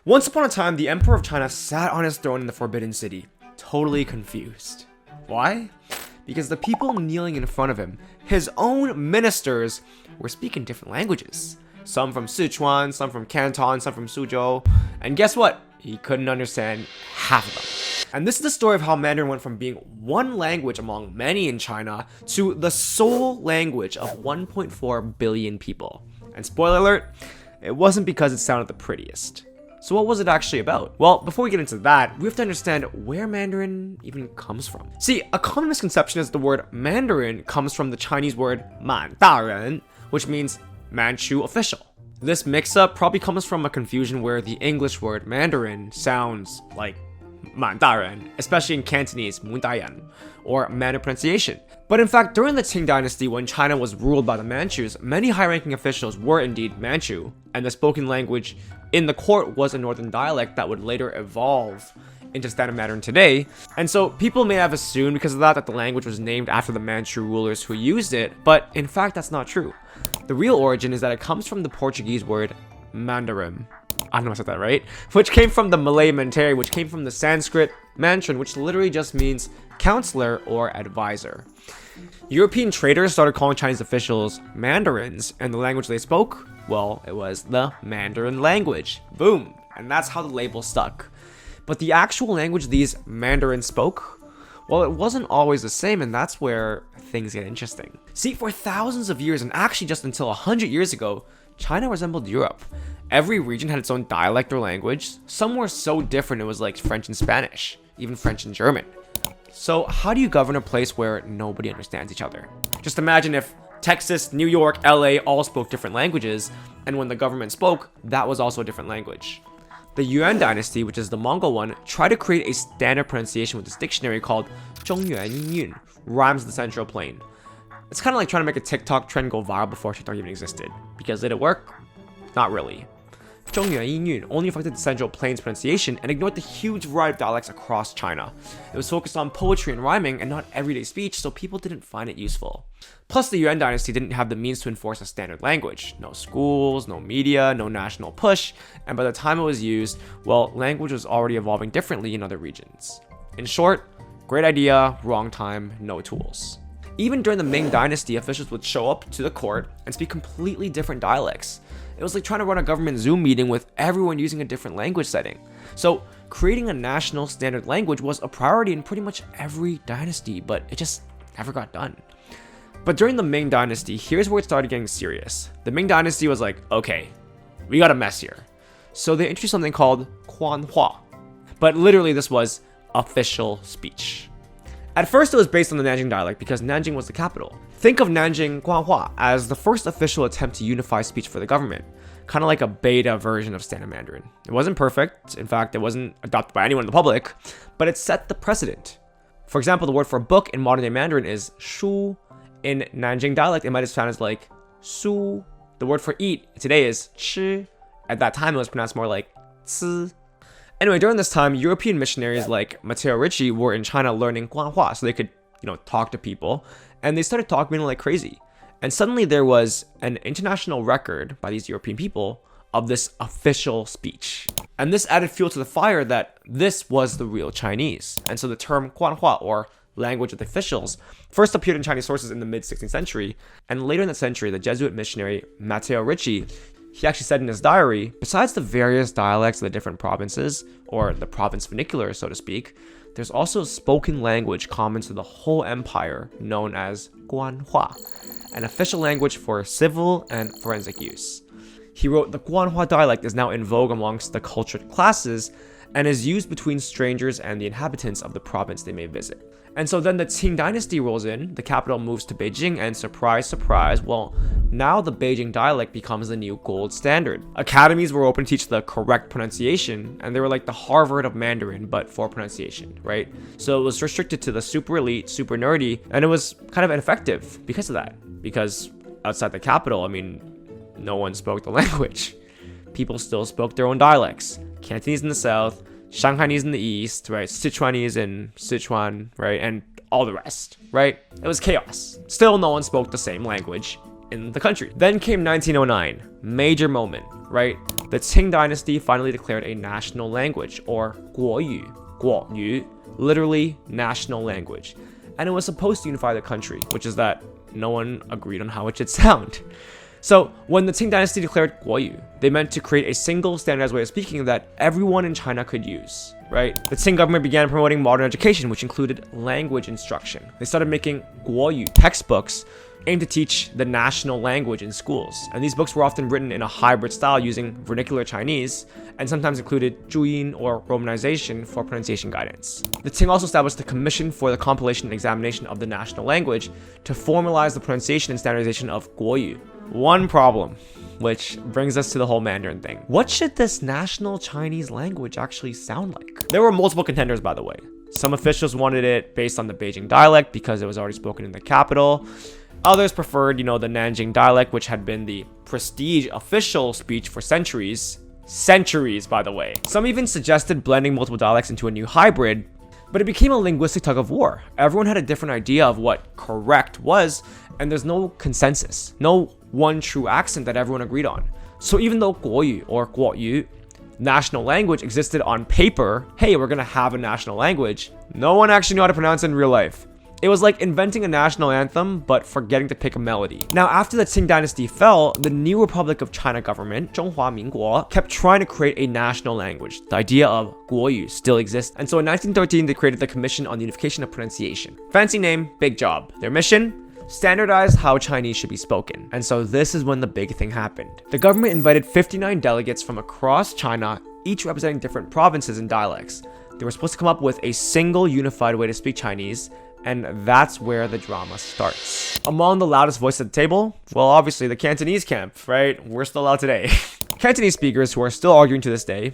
Once upon a time, the Emperor of China sat on his throne in the Forbidden City, totally confused. Why? Because the people kneeling in front of him, his own ministers, were speaking different languages. Some from Sichuan, some from Canton, some from Suzhou, and guess what? He couldn't understand half of them. And this is the story of how Mandarin went from being one language among many in China to the sole language of 1.4 billion people. And spoiler alert, it wasn't because it sounded the prettiest. So what was it actually about? Well, before we get into that, we have to understand where Mandarin even comes from. See, a common misconception is the word Mandarin comes from the Chinese word 满大人, which means Manchu official. This mix-up probably comes from a confusion where the English word Mandarin sounds like 满大人, especially in Cantonese, 满大人, or Mandarin pronunciation. But in fact, during the Qing dynasty, when China was ruled by the Manchus, many high-ranking officials were indeed Manchu, and the spoken language in the court was a northern dialect that would later evolve into standard Mandarin today. And so people may have assumed because of that the language was named after the Manchu rulers who used it, but in fact that's not true. The real origin is that it comes from the Portuguese word Mandarin. I don't know if I said that right, which came from the Malay Mentari, which came from the Sanskrit Mantran, which literally just means counselor or advisor. European traders started calling Chinese officials Mandarins, and the language they spoke, well, it was the Mandarin language. Boom! And that's how the label stuck. But the actual language these Mandarins spoke, well, it wasn't always the same, and that's where things get interesting. See, for thousands of years, and actually just until 100 years ago, China resembled Europe. Every region had its own dialect or language. Some were so different it was like French and Spanish, even French and German. So how do you govern a place where nobody understands each other? Just imagine if Texas, New York, LA all spoke different languages, and when the government spoke, that was also a different language. The Yuan dynasty, which is the Mongol one, tried to create a standard pronunciation with this dictionary called Zhongyuan Yun, rhymes with the Central Plain. It's kind of like trying to make a TikTok trend go viral before TikTok even existed. Because did it work? Not really. Zhongyuan Yun only reflected the Central Plains pronunciation and ignored the huge variety of dialects across China. It was focused on poetry and rhyming and not everyday speech, so people didn't find it useful. Plus, the Yuan dynasty didn't have the means to enforce a standard language. No schools, no media, no national push, and by the time it was used, well, language was already evolving differently in other regions. In short, great idea, wrong time, no tools. Even during the Ming dynasty, officials would show up to the court and speak completely different dialects. It was like trying to run a government Zoom meeting with everyone using a different language setting. So creating a national standard language was a priority in pretty much every dynasty, but it just never got done. But during the Ming dynasty, here's where it started getting serious. The Ming dynasty was like, okay, we got a mess here. So they introduced something called Guanhua. But literally this was official speech. At first it was based on the Nanjing dialect because Nanjing was the capital. Think of Nanjing Guanhua as the first official attempt to unify speech for the government, kind of like a beta version of standard Mandarin. It wasn't perfect, in fact it wasn't adopted by anyone in the public, but it set the precedent. For example, the word for book in modern day Mandarin is shu. In Nanjing dialect it might have sounded as like su. The word for eat today is chi. At that time it was pronounced more like ci. Anyway, during this time, European missionaries like Matteo Ricci were in China learning Guanhua so they could, talk to people, and they started talking like crazy. And suddenly there was an international record by these European people of this official speech. And this added fuel to the fire that this was the real Chinese. And so the term Guanhua, or language of the officials, first appeared in Chinese sources in the mid-16th century, and later in that century, the Jesuit missionary Matteo Ricci, he actually said in his diary, besides the various dialects of the different provinces, or the province vernacular, so to speak, there's also a spoken language common to the whole empire known as Guanhua, an official language for civil and forensic use. He wrote, the Guanhua dialect is now in vogue amongst the cultured classes and is used between strangers and the inhabitants of the province they may visit. And so then the Qing dynasty rolls in, the capital moves to Beijing, and surprise, surprise, well, now the Beijing dialect becomes the new gold standard. Academies were open to teach the correct pronunciation, and they were like the Harvard of Mandarin, but for pronunciation, right? So it was restricted to the super elite, super nerdy, and it was kind of ineffective because of that. Because outside the capital, no one spoke the language. People still spoke their own dialects. Cantonese in the south, Shanghainese in the east, right? Sichuanese in Sichuan, right? And all the rest, right? It was chaos. Still, no one spoke the same language in the country. Then came 1909, major moment, right? The Qing dynasty finally declared a national language, or 国语, 国语, literally national language. And it was supposed to unify the country, which is that no one agreed on how it should sound. So when the Qing dynasty declared 国语, they meant to create a single standardized way of speaking that everyone in China could use, right? The Qing government began promoting modern education, which included language instruction. They started making 国语 textbooks aimed to teach the national language in schools. And these books were often written in a hybrid style using vernacular Chinese, and sometimes included Zhuyin or romanization for pronunciation guidance. The Qing also established the Commission for the Compilation and Examination of the National Language to formalize the pronunciation and standardization of 国语. One problem, which brings us to the whole Mandarin thing. What should this national Chinese language actually sound like? There were multiple contenders, by the way. Some officials wanted it based on the Beijing dialect because it was already spoken in the capital. Others preferred, the Nanjing dialect, which had been the prestige official speech for centuries. Centuries, by the way. Some even suggested blending multiple dialects into a new hybrid, but it became a linguistic tug of war. Everyone had a different idea of what correct was, and there's no consensus, no one true accent that everyone agreed on. So even though 国语 or 国语, national language, existed on paper, hey, we're gonna have a national language, no one actually knew how to pronounce it in real life. It was like inventing a national anthem, but forgetting to pick a melody. Now, after the Qing dynasty fell, the new Republic of China government, 中华民国, kept trying to create a national language. The idea of 国语 still exists. And so in 1913, they created the Commission on the Unification of Pronunciation. Fancy name, big job. Their mission? Standardize how Chinese should be spoken. And so this is when the big thing happened. The government invited 59 delegates from across China, each representing different provinces and dialects. They were supposed to come up with a single unified way to speak Chinese, and that's where the drama starts. Among the loudest voices at the table, well, obviously the Cantonese camp, right? We're still out today. Cantonese speakers, who are still arguing to this day,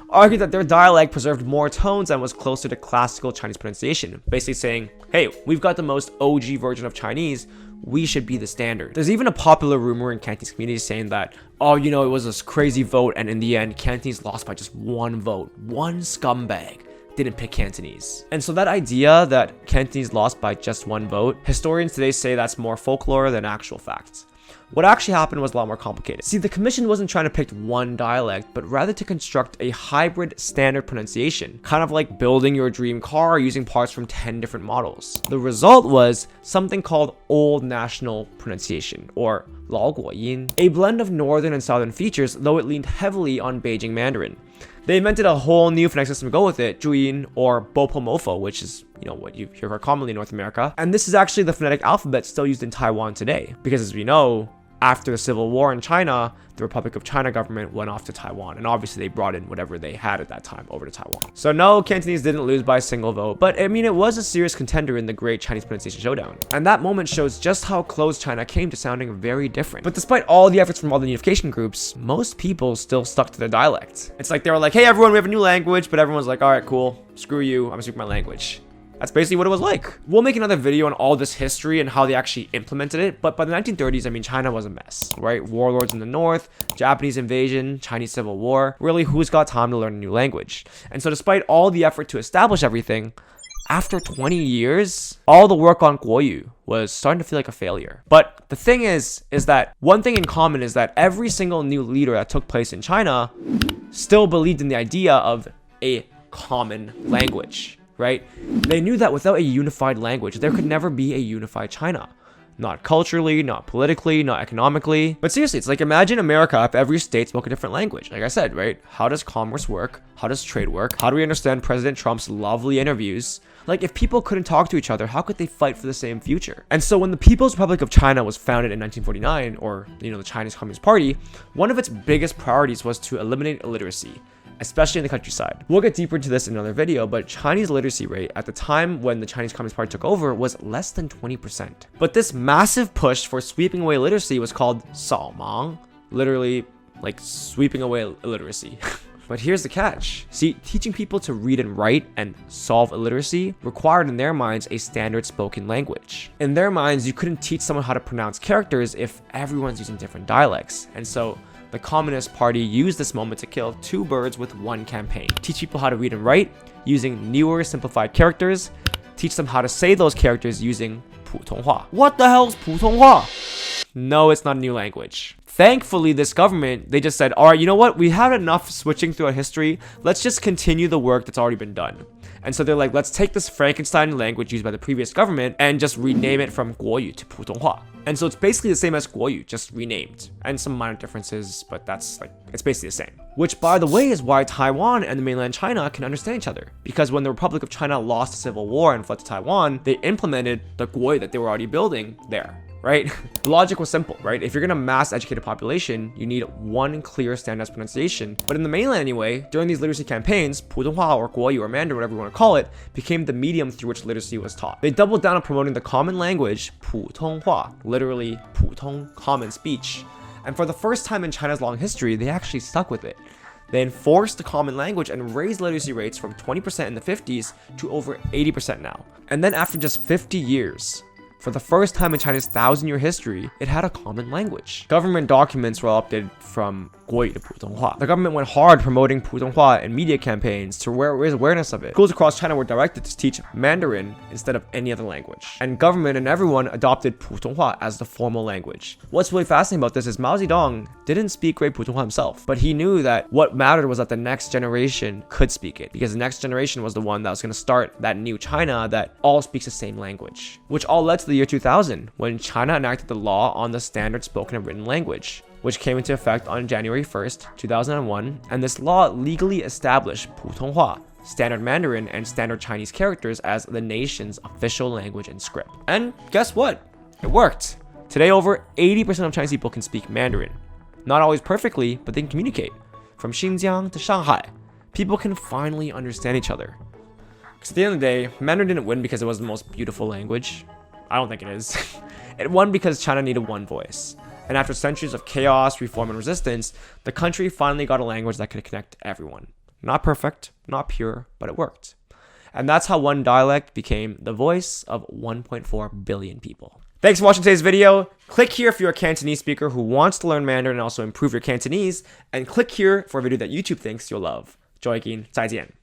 argued that their dialect preserved more tones and was closer to classical Chinese pronunciation, basically saying, hey, we've got the most OG version of Chinese, we should be the standard. There's even a popular rumor in Cantonese communities saying that, oh, it was this crazy vote, and in the end, Cantonese lost by just one vote. One scumbag didn't pick Cantonese. And so that idea that Cantonese lost by just one vote, historians today say that's more folklore than actual facts. What actually happened was a lot more complicated. See, the commission wasn't trying to pick one dialect, but rather to construct a hybrid standard pronunciation, kind of like building your dream car using parts from 10 different models. The result was something called Old National Pronunciation, or 老国音, a blend of northern and southern features, though it leaned heavily on Beijing Mandarin. They invented a whole new phonetic system to go with it, Zhuyin or Bopomofo, which is, what you hear commonly in North America. And this is actually the phonetic alphabet still used in Taiwan today. Because as we know, after the Civil War in China, the Republic of China government went off to Taiwan. And obviously they brought in whatever they had at that time over to Taiwan. So no, Cantonese didn't lose by a single vote. But it was a serious contender in the Great Chinese Pronunciation Showdown. And that moment shows just how close China came to sounding very different. But despite all the efforts from all the unification groups, most people still stuck to their dialect. It's like they were like, hey everyone, we have a new language. But everyone's like, all right, cool. Screw you. I'm gonna speak my language. That's basically what it was like. We'll make another video on all this history and how they actually implemented it, but by the 1930s, China was a mess, right? Warlords in the north, Japanese invasion, Chinese Civil War. Really, who's got time to learn a new language? And so despite all the effort to establish everything, after 20 years, all the work on 国语 was starting to feel like a failure. But the thing is that one thing in common is that every single new leader that took place in China still believed in the idea of a common language. Right? They knew that without a unified language, there could never be a unified China. Not culturally, not politically, not economically. But seriously, it's like imagine America if every state spoke a different language. Like I said, right? How does commerce work? How does trade work? How do we understand President Trump's lovely interviews? Like if people couldn't talk to each other, how could they fight for the same future? And so when the People's Republic of China was founded in 1949, or the Chinese Communist Party, one of its biggest priorities was to eliminate illiteracy, especially in the countryside. We'll get deeper into this in another video, but Chinese literacy rate at the time when the Chinese Communist Party took over was less than 20%. But this massive push for sweeping away literacy was called 扫盲, literally like sweeping away illiteracy. But here's the catch. See, teaching people to read and write and solve illiteracy required in their minds a standard spoken language. In their minds, you couldn't teach someone how to pronounce characters if everyone's using different dialects. And so the Communist Party used this moment to kill two birds with one campaign. Teach people how to read and write using newer, simplified characters. Teach them how to say those characters using 普通话. What the hell's 普通话? No, it's not a new language. Thankfully, this government, they just said, all right, you know what? We had enough switching throughout history. Let's just continue the work that's already been done. And so they're like, let's take this Frankenstein language used by the previous government and just rename it from 国语 to 普通话. And so it's basically the same as 国语, just renamed. And some minor differences, but it's basically the same. Which, by the way, is why Taiwan and the mainland China can understand each other. Because when the Republic of China lost the Civil War and fled to Taiwan, they implemented the 国语 that they were already building there. Right? The logic was simple, right? If you're gonna mass educate a population, you need one clear standardized pronunciation. But in the mainland anyway, during these literacy campaigns, 普通话 or 国语 or Mandarin, whatever you want to call it, became the medium through which literacy was taught. They doubled down on promoting the common language, 普通话, literally 普通, common speech. And for the first time in China's long history, they actually stuck with it. They enforced the common language and raised literacy rates from 20% in the 50s to over 80% now. And then after just 50 years, for the first time in China's 1,000-year history, it had a common language. Government documents were all updated from 国语 to 普通话. The government went hard promoting 普通话in media campaigns to raise awareness of it. Schools across China were directed to teach Mandarin instead of any other language. And government and everyone adopted 普通话as the formal language. What's really fascinating about this is Mao Zedong didn't speak great 普通话himself, but he knew that what mattered was that the next generation could speak it, because the next generation was the one that was going to start that new China that all speaks the same language, which all led to the year 2000, when China enacted the law on the standard spoken and written language, which came into effect on January 1st, 2001, and this law legally established 普通话, standard Mandarin, and standard Chinese characters as the nation's official language and script. And guess what? It worked. Today, over 80% of Chinese people can speak Mandarin. Not always perfectly, but they can communicate. From Xinjiang to Shanghai, people can finally understand each other. Because at the end of the day, Mandarin didn't win because it was the most beautiful language. I don't think it is. It won because China needed one voice. And after centuries of chaos, reform, and resistance, the country finally got a language that could connect everyone. Not perfect, not pure, but it worked. And that's how one dialect became the voice of 1.4 billion people. Thanks for watching today's video. Click here if you're a Cantonese speaker who wants to learn Mandarin and also improve your Cantonese. And click here for a video that YouTube thinks you'll love. 周一金，再见。